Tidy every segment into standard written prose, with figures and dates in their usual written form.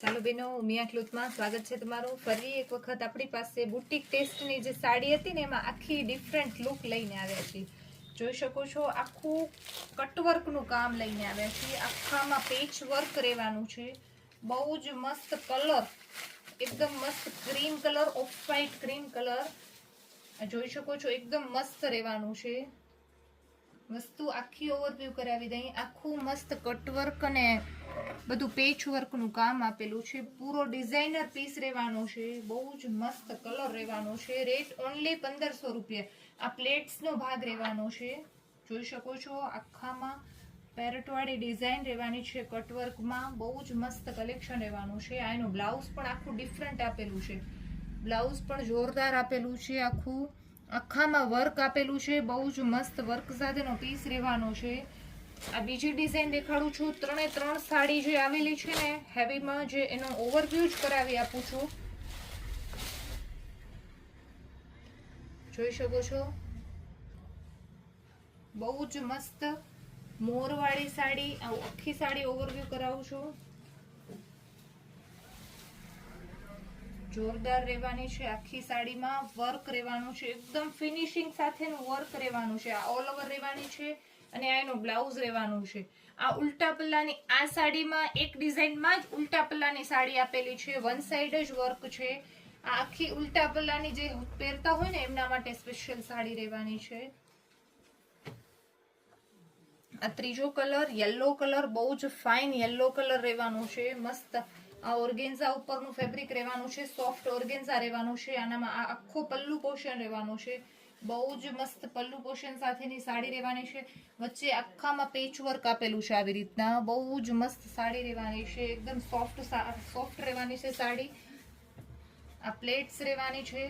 ચાલો બેનો, ઉમિયા ક્લોથમાં સ્વાગત છે તમારું ફરી એક વખત. આપણી પાસે બુટીક ટેસ્ટની જે સાડી હતી ને એમાં આખી ડિફરન્ટ લુક લઈને આવ્યા છીએ. જોઈ શકો છો, આખું કટવર્કનું કામ લઈને આવ્યા છીએ. આખામાં પેચ વર્ક રહેવાનું છે. બહુ જ મસ્ત કલર, એકદમ મસ્ત cream colour, of white cream colour જોઈ શકો છો. એકદમ મસ્ત રહેવાનું છે. વસ્તુ આખી ઓવરવ્યૂ કરાવી દઈ. આખું મસ્ત કટવર્ક અને બધું પેચ વર્કનું કામ આપેલું છે. પૂરો ડિઝાઇનર પીસ રહેવાનો છે. બહુ જ મસ્ત કલર રહેવાનો છે. રેટ ઓનલી 1500 રૂપિયા. આ પ્લેટ્સનો ભાગ રહેવાનો છે. જોઈ શકો છો, આખામાં પેરેટવાળી ડિઝાઇન રહેવાની છે. કટવર્કમાં બહુ જ મસ્ત કલેક્શન રહેવાનું છે. આ એનું બ્લાઉઝ પણ આખું ડિફરન્ટ આપેલું છે. બ્લાઉઝ પણ જોરદાર આપેલું છે. આખામાં વર્ક આપેલું છે. બહુ જ મસ્ત વર્ક સાથેનો પીસ રહેવાનો છે. આ બીજી ડિઝાઇન દેખાડું છું. 3 સાડી જે આવેલી છે ને હેવીમાં, જે એનો ઓવરવ્યૂ જ કરાવી આપું છું. જોઈ શકો છો, બહુ જ મસ્ત મોરવાળી સાડી. આખી સાડી ઓવરવ્યૂ કરાવું છું. જોરદાર રહેવાની છે. આખી સાડીમાં વર્ક રહેવાનું છે. એકદમ ફિનિશિંગ સાથેનું વર્ક રહેવાનું છે. આ ઓલ ઓવર રહેવાની છે અને આ એનું બ્લાઉઝ રહેવાનું છે. આ ઉલ્ટા પલ્લાની આ સાડીમાં એક ડિઝાઇનમાં જ ઉલ્ટા પલ્લાની સાડી આપેલી છે. વન સાઈડ જ વર્ક છે. આ આખી ઉલ્ટા પલ્લાની જે પહેરતા હોય ને એમના માટે સ્પેશિયલ સાડી રહેવાની છે. આ ત્રીજો કલર યલો કલર, બહુ જ ફાઇન યલો કલર રહેવાનું છે. મસ્ત આ ઓર્ગેન્ઝા ઉપરનું ફેબ્રિક રહેવાનું છે. સોફ્ટ ઓર્ગેન્ઝા રહેવાનું છે. આનામાં આ આખો પલ્લુ પોર્શન રહેવાનું છે. બહુ જ મસ્ત પલ્લુ પોર્શન સાથેની સાડી રહેવાની છે. વચ્ચે આખામાં પેચ વર્ક આપેલું છે. આવી રીતના બહુ જ મસ્ત સાડી રહેવાની છે. એકદમ સોફ્ટ રહેવાની છે સાડી. આ પ્લેટ્સ રહેવાની છે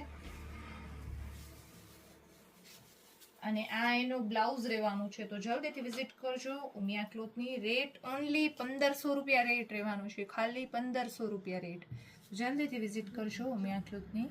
અને આ એનું બ્લાઉઝ રહેવાનું છે. તો જલ્દીથી વિઝિટ કરજો ઉમિયા ક્લોથની. રેટ ઓનલી 1500 રૂપિયા રેટ રહેવાનું છે. ખાલી 1500 રૂપિયા રેટ. જલ્દીથી વિઝિટ કરજો ઉમિયા ક્લોથની.